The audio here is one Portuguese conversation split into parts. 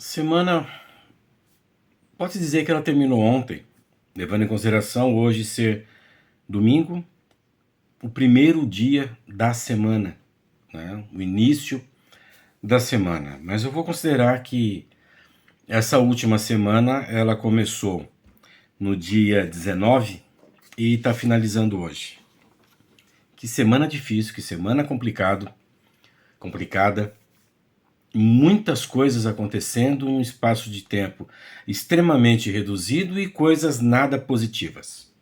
Semana, pode dizer que ela terminou ontem, levando em consideração hoje ser domingo, o primeiro dia da semana, né? O início da semana. Mas eu vou considerar que essa última semana ela começou no dia 19 e está finalizando hoje. Que semana difícil, que semana complicada. Muitas coisas acontecendo em um espaço de tempo extremamente reduzido e coisas nada positivas.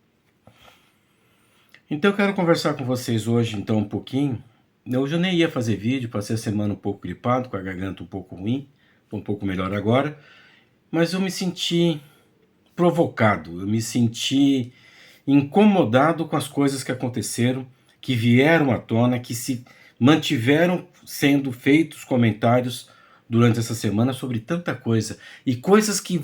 Então eu quero conversar com vocês hoje então um pouquinho. Eu já nem ia fazer vídeo, passei a semana um pouco gripado, com a garganta um pouco ruim, estou um pouco melhor agora, mas eu me senti provocado, eu me senti incomodado com as coisas que aconteceram, que vieram à tona, que se mantiveram sendo feitos comentários durante essa semana sobre tanta coisa, e coisas que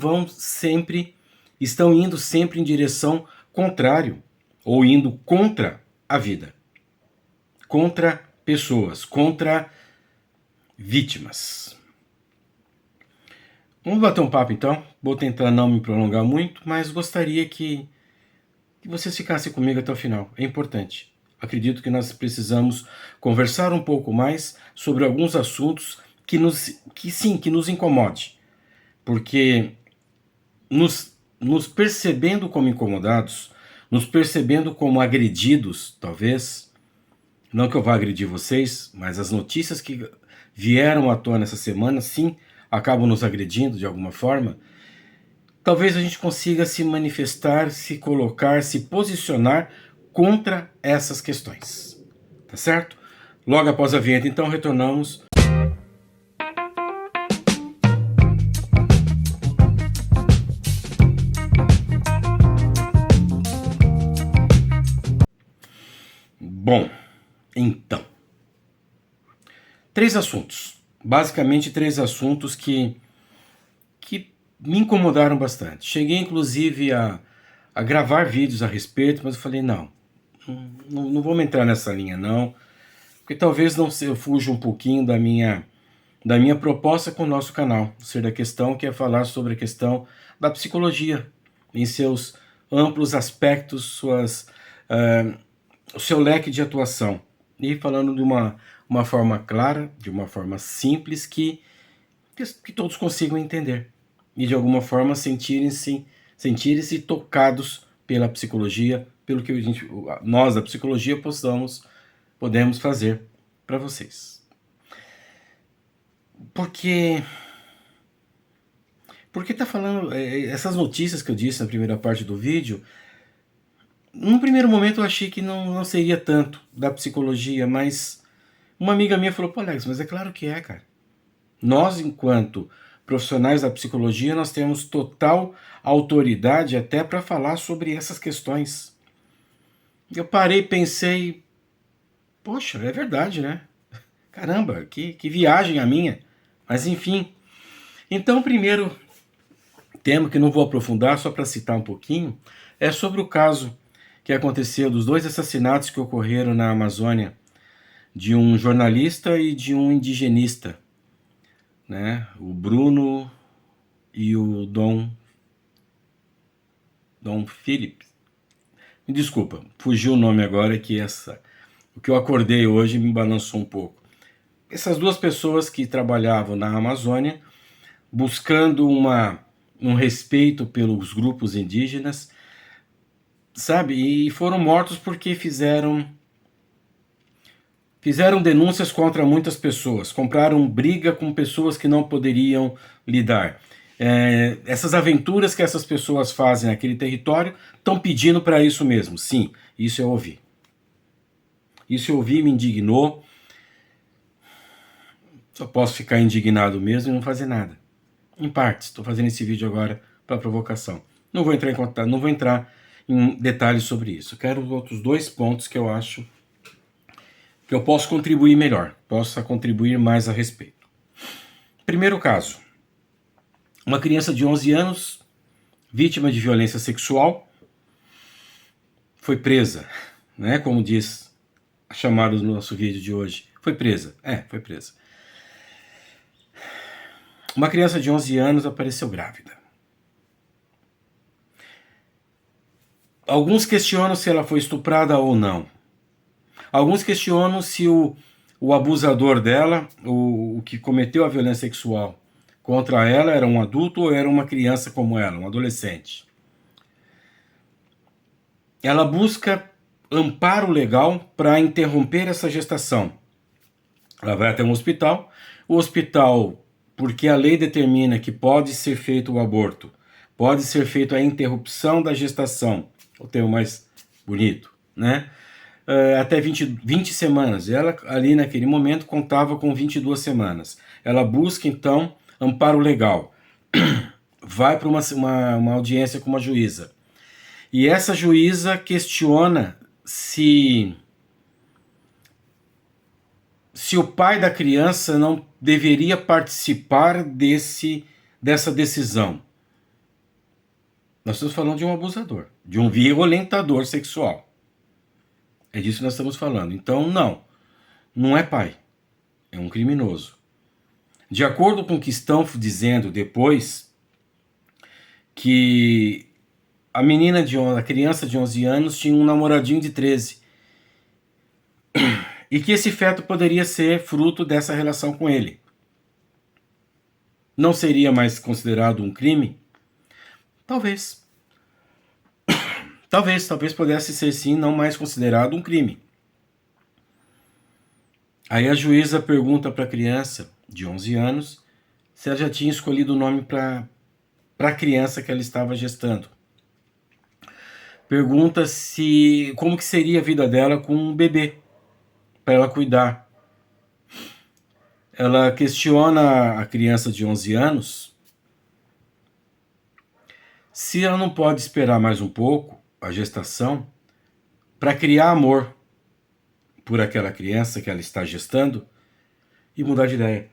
estão indo sempre em direção contrário, ou indo contra a vida, contra pessoas, contra vítimas. Vamos bater um papo então, vou tentar não me prolongar muito, mas gostaria que você ficasse comigo até o final, é importante. Acredito que nós precisamos conversar um pouco mais sobre alguns assuntos que nos incomode, porque nos percebendo como incomodados, nos percebendo como agredidos, talvez, não que eu vá agredir vocês, mas as notícias que vieram à tona essa semana, sim, acabam nos agredindo de alguma forma. Talvez a gente consiga se manifestar, se colocar, se posicionar contra essas questões. Tá certo? Logo após a vinheta, então, retornamos. Bom, então, três assuntos. Basicamente, três assuntos que me incomodaram bastante. Cheguei, inclusive, a gravar vídeos a respeito, mas eu falei, não vamos entrar nessa linha, não, porque talvez eu fuja um pouquinho da minha proposta com o nosso canal, o Ser da Questão, que é falar sobre a questão da psicologia, em seus amplos aspectos, o seu leque de atuação. E falando de uma forma clara, de uma forma simples, que todos consigam entender. E de alguma forma sentirem-se tocados pela psicologia, pelo que nós da psicologia podemos fazer para vocês. Porque tá falando essas notícias que eu disse na primeira parte do vídeo. Num primeiro momento eu achei que não seria tanto da psicologia, mas uma amiga minha falou, pô Alex, mas é claro que é, cara. Nós, enquanto profissionais da psicologia, nós temos total autoridade até para falar sobre essas questões. Eu parei, pensei, poxa, é verdade, né? Caramba, que viagem a minha. Mas enfim. Então, o primeiro tema, que não vou aprofundar, só para citar um pouquinho, é sobre o caso que aconteceu dos dois assassinatos que ocorreram na Amazônia, de um jornalista e de um indigenista, né? O Bruno e o Dom Phillips. Me desculpa, fugiu o nome agora, o que eu acordei hoje me balançou um pouco. Essas duas pessoas que trabalhavam na Amazônia, buscando um respeito pelos grupos indígenas, sabe? E foram mortos porque fizeram denúncias contra muitas pessoas, compraram briga com pessoas que não poderiam lidar. Essas aventuras que essas pessoas fazem naquele território estão pedindo para isso mesmo. Sim, isso eu ouvi. Isso eu ouvi, me indignou. Só posso ficar indignado mesmo e não fazer nada. Em partes, estou fazendo esse vídeo agora para provocação. Não vou entrar em contato, não vou entrar em detalhes sobre isso. Eu quero outros dois pontos que eu acho que eu posso contribuir melhor, possa contribuir mais a respeito. Primeiro caso, uma criança de 11 anos, vítima de violência sexual, foi presa, né? Como diz a chamada do nosso vídeo de hoje. Foi presa, foi presa. Uma criança de 11 anos apareceu grávida. Alguns questionam se ela foi estuprada ou não. Alguns questionam se o abusador dela, o que cometeu a violência sexual contra ela, era um adulto ou era uma criança como ela, um adolescente. Ela busca amparo legal para interromper essa gestação. Ela vai até um hospital. O hospital, porque a lei determina que pode ser feito o aborto, pode ser feita a interrupção da gestação, o termo mais bonito, né? Até 20 semanas. Ela, ali naquele momento, contava com 22 semanas. Ela busca, então, amparo legal. Vai para uma audiência com uma juíza. E essa juíza questiona se o pai da criança não deveria participar dessa decisão. Nós estamos falando de um abusador, de um violentador sexual. É disso que nós estamos falando. Então, não é pai, é um criminoso. De acordo com o que estão dizendo depois, que a criança de 11 anos tinha um namoradinho de 13. E que esse feto poderia ser fruto dessa relação com ele. Não seria mais considerado um crime? Talvez. Talvez pudesse ser sim, não mais considerado um crime. Aí a juíza pergunta para a criança de 11 anos se ela já tinha escolhido o nome para a criança que ela estava gestando. Pergunta como que seria a vida dela com um bebê, para ela cuidar. Ela questiona a criança de 11 anos se ela não pode esperar mais um pouco a gestação para criar amor por aquela criança que ela está gestando e mudar de ideia.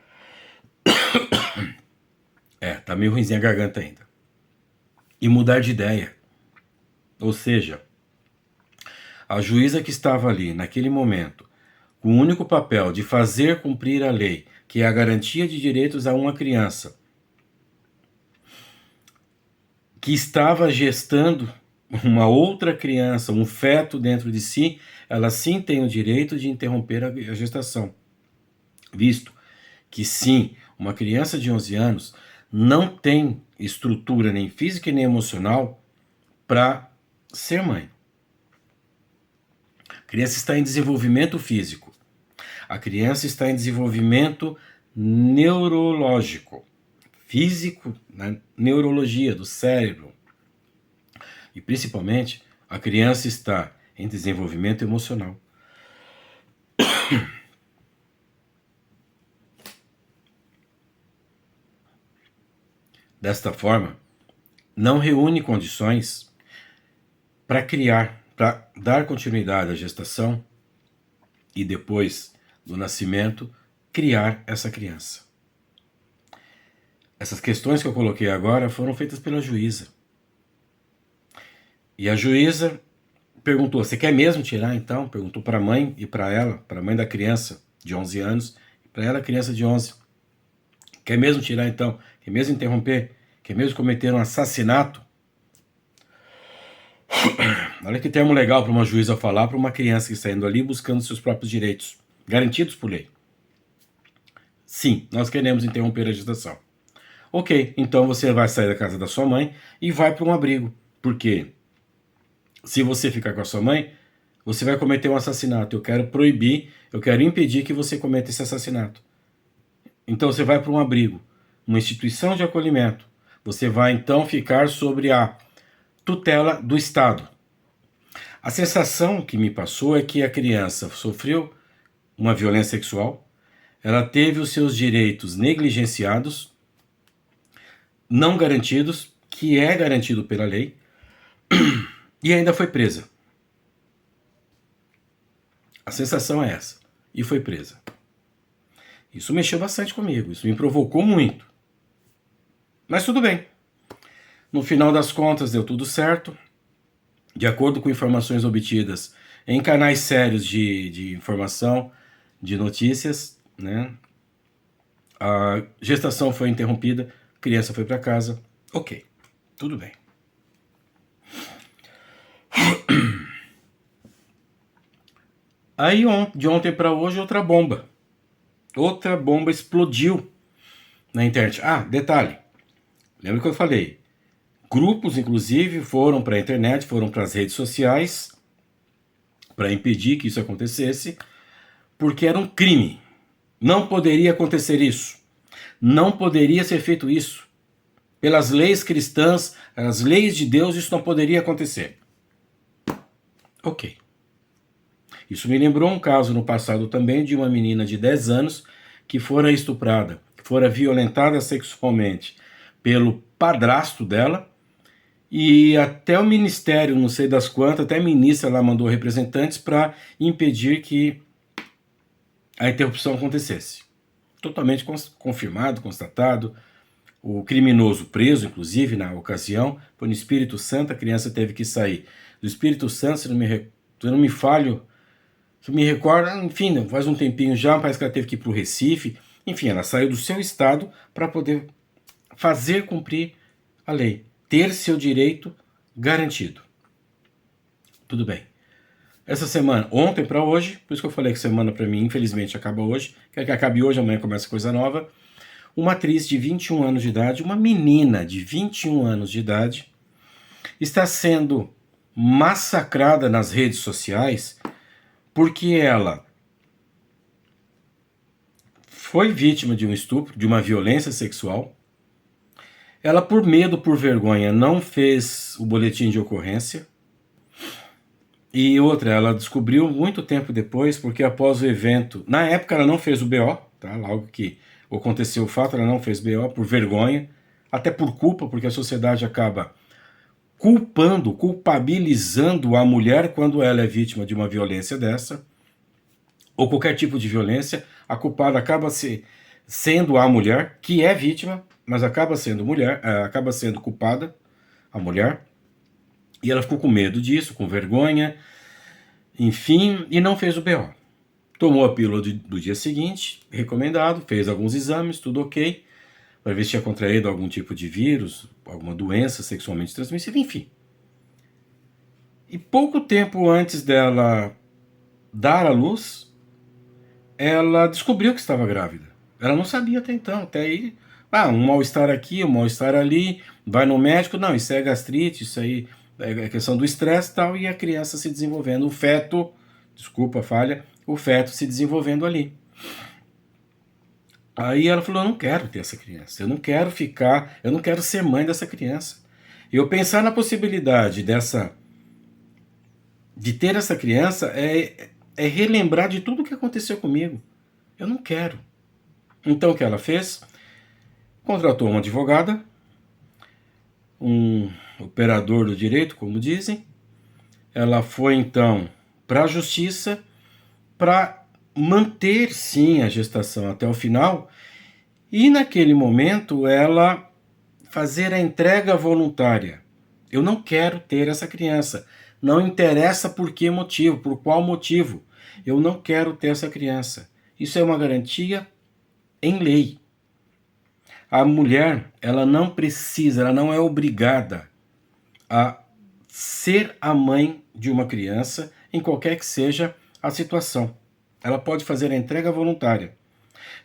Tá meio ruimzinha a garganta ainda. E mudar de ideia. Ou seja, a juíza que estava ali naquele momento, com o único papel de fazer cumprir a lei, que é a garantia de direitos a uma criança, que estava gestando uma outra criança, um feto dentro de si, ela sim tem o direito de interromper a gestação. Visto que sim, uma criança de 11 anos não tem estrutura nem física nem emocional para ser mãe. A criança está em desenvolvimento físico. A criança está em desenvolvimento neurológico, físico, né? Neurologia do cérebro. E principalmente, a criança está em desenvolvimento emocional. Desta forma, não reúne condições para dar continuidade à gestação e depois do nascimento, criar essa criança. Essas questões que eu coloquei agora foram feitas pela juíza. E a juíza perguntou, você quer mesmo tirar então? Perguntou para a mãe e para ela, para a mãe da criança de 11 anos, e para ela, criança de 11. Quer mesmo tirar então? Quer mesmo interromper? Quer mesmo cometer um assassinato? Olha que termo legal para uma juíza falar para uma criança que está indo ali buscando seus próprios direitos, garantidos por lei. Sim, nós queremos interromper a gestação. Ok, então você vai sair da casa da sua mãe e vai para um abrigo. Por quê? Se você ficar com a sua mãe, você vai cometer um assassinato. Eu quero proibir, eu quero impedir que você cometa esse assassinato. Então você vai para um abrigo, uma instituição de acolhimento. Você vai então ficar sobre a tutela do Estado. A sensação que me passou é que a criança sofreu uma violência sexual, ela teve os seus direitos negligenciados, não garantidos, que é garantido pela lei, e ainda foi presa. A sensação é essa. E foi presa. Isso mexeu bastante comigo, isso me provocou muito. Mas tudo bem. No final das contas deu tudo certo. De acordo com informações obtidas em canais sérios de informação, de notícias, né? A gestação foi interrompida, a criança foi para casa, ok, tudo bem. Aí de ontem para hoje outra bomba explodiu na internet. Ah, detalhe, lembra que eu falei? Grupos, inclusive, foram para a internet, foram para as redes sociais para impedir que isso acontecesse, porque era um crime. Não poderia acontecer isso. Não poderia ser feito isso. Pelas leis cristãs, as leis de Deus, isso não poderia acontecer. Ok. Isso me lembrou um caso no passado também de uma menina de 10 anos que fora estuprada, que fora violentada sexualmente pelo padrasto dela, e até o ministério, não sei das quantas, até a ministra lá mandou representantes para impedir que a interrupção acontecesse. Totalmente confirmado, constatado. O criminoso preso, inclusive, na ocasião, foi no Espírito Santo, a criança teve que sair do Espírito Santo, se não me falho, se me recordo, enfim, faz um tempinho já, parece que ela teve que ir para o Recife, enfim, ela saiu do seu estado para poder fazer cumprir a lei, ter seu direito garantido. Tudo bem. Essa semana, ontem para hoje, por isso que eu falei que semana para mim, infelizmente, acaba hoje, quer que acabe hoje, amanhã começa coisa nova. Uma atriz de 21 anos de idade, uma menina de 21 anos de idade, está sendo massacrada nas redes sociais porque ela foi vítima de um estupro, de uma violência sexual. Ela, por medo, por vergonha, não fez o boletim de ocorrência. E outra, ela descobriu muito tempo depois, porque após o evento, na época ela não fez o BO, tá? Logo que aconteceu o fato, ela não fez BO por vergonha, até por culpa, porque a sociedade acaba culpabilizando a mulher quando ela é vítima de uma violência dessa, ou qualquer tipo de violência, a culpada acaba sendo a mulher, que é vítima, mas acaba sendo culpada, a mulher, e ela ficou com medo disso, com vergonha, enfim, e não fez o BO. Tomou a pílula do dia seguinte, recomendado, fez alguns exames, tudo ok, para ver se tinha contraído algum tipo de vírus, alguma doença sexualmente transmissível, enfim. E pouco tempo antes dela dar à luz, ela descobriu que estava grávida. Ela não sabia até então, até aí, um mal-estar aqui, um mal-estar ali, vai no médico, não, isso é gastrite, isso aí é questão do estresse e tal, e a criança se desenvolvendo, o feto, desculpa a falha, o feto se desenvolvendo ali. Aí ela falou, eu não quero ter essa criança, eu não quero ser mãe dessa criança. Eu pensar na possibilidade de ter essa criança é relembrar de tudo que aconteceu comigo. Eu não quero. Então o que ela fez? Contratou uma advogada, um operador do direito, como dizem. Ela foi então para a justiça para manter sim a gestação até o final e naquele momento ela fazer a entrega voluntária. Eu não quero ter essa criança. Não interessa por que motivo, por qual motivo. Eu não quero ter essa criança. Isso é uma garantia em lei. A mulher, ela não precisa, ela não é obrigada a ser a mãe de uma criança em qualquer que seja a situação. Ela pode fazer a entrega voluntária.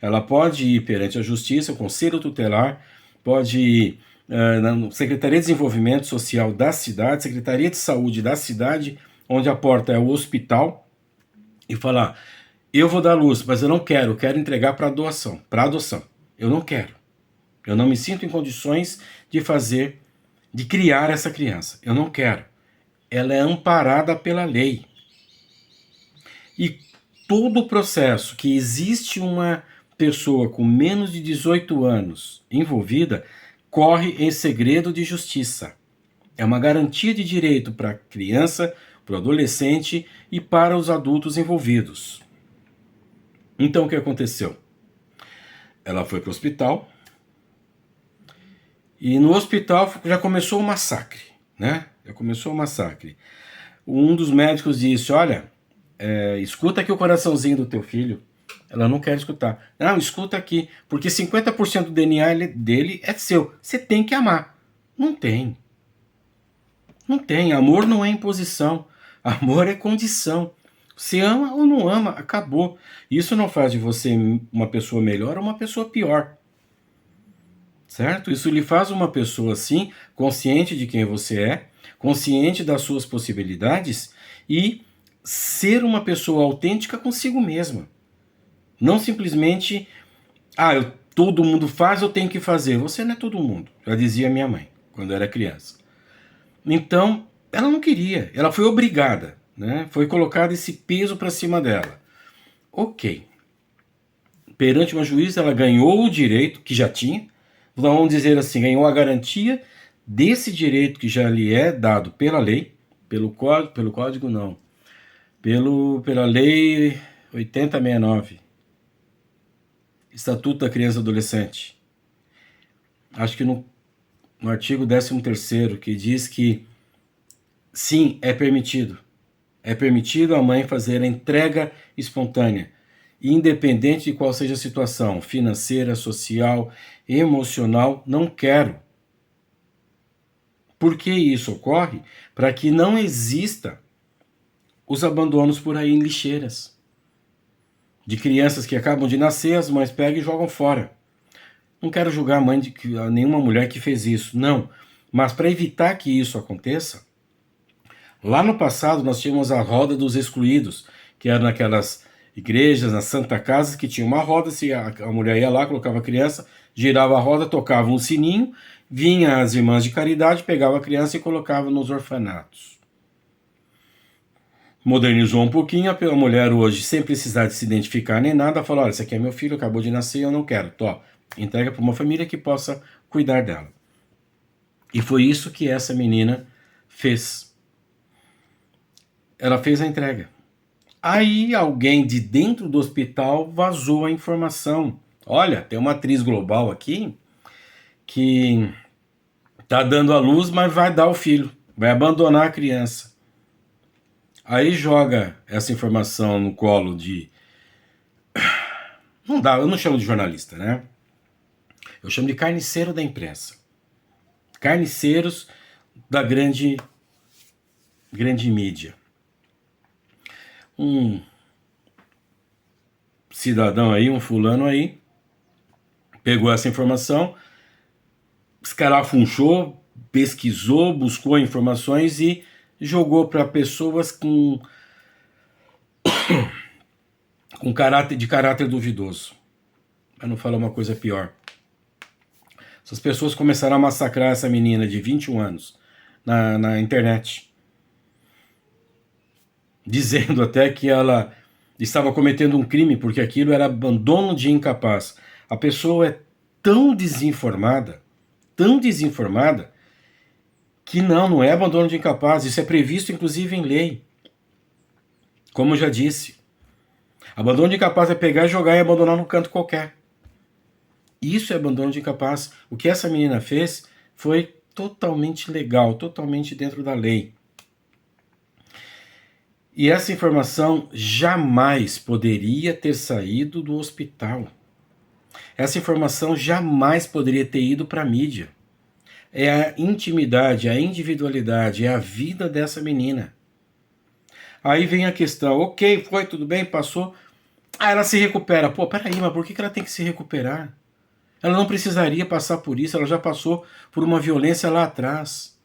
Ela pode ir perante a justiça, o conselho tutelar, pode ir na Secretaria de Desenvolvimento Social da cidade, Secretaria de Saúde da cidade, onde a porta é o hospital, e falar, eu vou dar luz, mas eu quero entregar para adoção. Eu não quero. Eu não me sinto em condições de criar essa criança. Eu não quero. Ela é amparada pela lei. E todo o processo que existe uma pessoa com menos de 18 anos envolvida, corre em segredo de justiça. É uma garantia de direito para a criança, para o adolescente e para os adultos envolvidos. Então o que aconteceu? Ela foi para o hospital e no hospital já começou o massacre, né? Já começou o massacre. Um dos médicos disse, olha, escuta aqui o coraçãozinho do teu filho. Ela não quer escutar. Não, escuta aqui, porque 50% do DNA dele é seu. Você tem que amar. Não tem. Não tem. Amor não é imposição. Amor é condição. Você ama ou não ama, acabou. Isso não faz de você uma pessoa melhor ou uma pessoa pior. Certo? Isso lhe faz uma pessoa, assim, consciente de quem você é, consciente das suas possibilidades e ser uma pessoa autêntica consigo mesma. Não simplesmente, todo mundo faz, eu tenho que fazer. Você não é todo mundo, já dizia minha mãe, quando eu era criança. Então, ela não queria, ela foi obrigada, né? Foi colocado esse peso para cima dela. Ok. Perante uma juíza, ela ganhou o direito que já tinha, vamos dizer assim, ganhou a garantia desse direito que já lhe é dado pela lei, pela lei 8069, Estatuto da Criança e Adolescente. Acho que no artigo 13º, que diz que sim, é permitido a mãe fazer a entrega espontânea, independente de qual seja a situação, financeira, social, emocional, não quero. Por que isso ocorre? Para que não exista os abandonos por aí em lixeiras. De crianças que acabam de nascer, as mães pegam e jogam fora. Não quero julgar a mãe de nenhuma mulher que fez isso, não. Mas para evitar que isso aconteça, lá no passado nós tínhamos a roda dos excluídos, que era naquelas igrejas, nas Santa Casas, que tinha uma roda, se a mulher ia lá, colocava a criança, girava a roda, tocava um sininho, vinha as irmãs de caridade, pegava a criança e colocava nos orfanatos. Modernizou um pouquinho, a mulher hoje, sem precisar de se identificar nem nada, falou, olha, esse aqui é meu filho, acabou de nascer, eu não quero. Entrega para uma família que possa cuidar dela. E foi isso que essa menina fez. Ela fez a entrega. Aí alguém de dentro do hospital vazou a informação. Olha, tem uma atriz global aqui que tá dando à luz, mas vai dar o filho, vai abandonar a criança. Aí joga essa informação no colo de... Não dá, eu não chamo de jornalista, né? Eu chamo de carniceiro da imprensa. Carniceiros da grande mídia. Um cidadão aí, um fulano aí, pegou essa informação, escarafunchou, pesquisou, buscou informações e jogou para pessoas com caráter duvidoso. Para não falar uma coisa pior. Essas pessoas começaram a massacrar essa menina de 21 anos na internet. Dizendo até que ela estava cometendo um crime, porque aquilo era abandono de incapaz. A pessoa é tão desinformada, que não é abandono de incapaz. Isso é previsto, inclusive, em lei. Como eu já disse. Abandono de incapaz é pegar, jogar e abandonar num canto qualquer. Isso é abandono de incapaz. O que essa menina fez foi totalmente legal, totalmente dentro da lei. E essa informação jamais poderia ter saído do hospital. Essa informação jamais poderia ter ido para a mídia. É a intimidade, a individualidade, é a vida dessa menina. Aí vem a questão, ok, foi, tudo bem, passou. Ela se recupera. Pô, peraí, mas por que ela tem que se recuperar? Ela não precisaria passar por isso, ela já passou por uma violência lá atrás.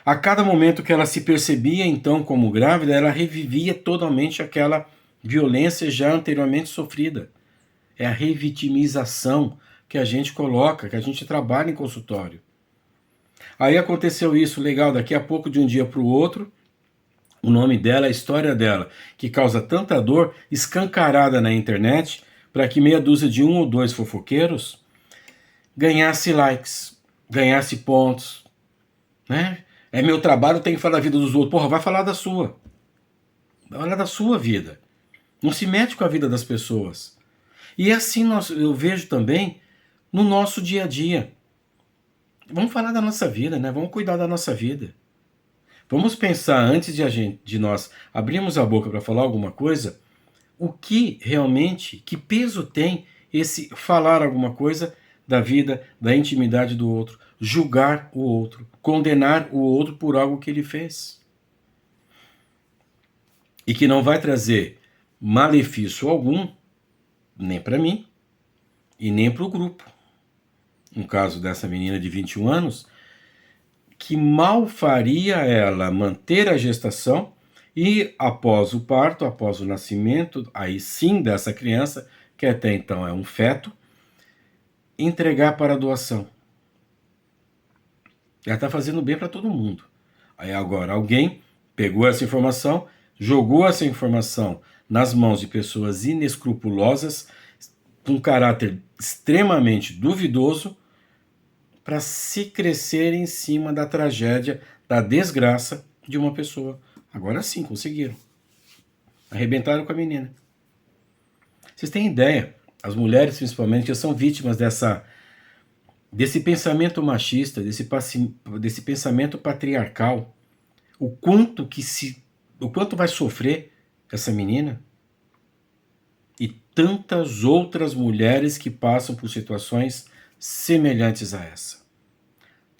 A cada momento que ela se percebia, então, como grávida, ela revivia totalmente aquela violência já anteriormente sofrida. É a revitimização que a gente coloca, que a gente trabalha em consultório. Aí aconteceu isso, legal, daqui a pouco, de um dia para o outro, o nome dela, a história dela, que causa tanta dor, escancarada na internet, para que meia dúzia de um ou dois fofoqueiros ganhasse likes, ganhasse pontos, né? É meu trabalho, tem que falar da vida dos outros. Porra, vai falar da sua. Vai falar da sua vida. Não se mete com a vida das pessoas. E assim eu vejo também no nosso dia a dia. Vamos falar da nossa vida, né? Vamos cuidar da nossa vida. Vamos pensar antes de nós abrirmos a boca para falar alguma coisa, o que realmente, que peso tem esse falar alguma coisa da vida, da intimidade do outro, julgar o outro, condenar o outro por algo que ele fez. E que não vai trazer malefício algum, nem para mim e nem para o grupo. No caso dessa menina de 21 anos, que mal faria ela manter a gestação e após o parto, após o nascimento, aí sim dessa criança, que até então é um feto, entregar para doação. Ela está fazendo bem para todo mundo. Aí agora alguém pegou essa informação, jogou essa informação nas mãos de pessoas inescrupulosas, com caráter extremamente duvidoso, para se crescer em cima da tragédia, da desgraça de uma pessoa. Agora sim, conseguiram. Arrebentaram com a menina. Vocês têm ideia, as mulheres principalmente, já são vítimas desse pensamento machista, desse pensamento patriarcal. O quanto vai sofrer essa menina e tantas outras mulheres que passam por situações semelhantes a essa.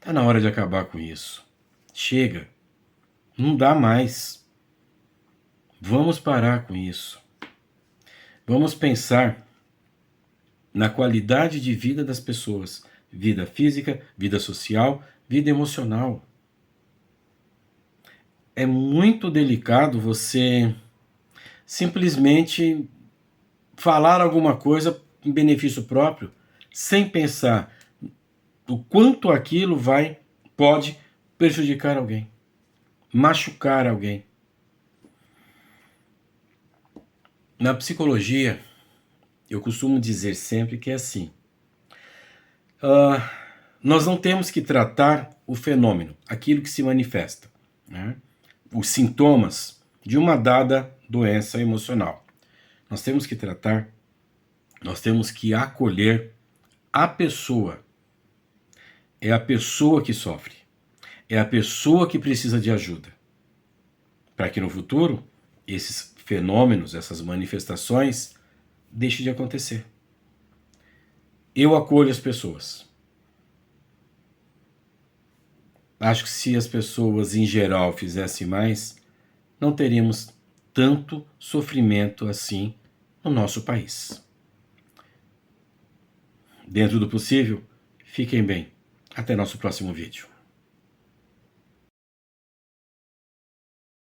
Tá na hora de acabar com isso. Chega. Não dá mais. Vamos parar com isso. Vamos pensar na qualidade de vida das pessoas. Vida física, vida social, vida emocional. É muito delicado você simplesmente falar alguma coisa em benefício próprio, sem pensar o quanto aquilo pode prejudicar alguém, machucar alguém. Na psicologia, eu costumo dizer sempre que é assim. Nós não temos que tratar o fenômeno, aquilo que se manifesta, né? Os sintomas de uma dada doença emocional. Nós temos que tratar, nós temos que acolher a pessoa. É a pessoa que sofre. É a pessoa que precisa de ajuda. Para que no futuro, esses fenômenos, essas manifestações, deixem de acontecer. Eu acolho as pessoas. Acho que se as pessoas em geral fizessem mais, não teríamos tanto sofrimento assim no nosso país. Dentro do possível, fiquem bem. Até nosso próximo vídeo.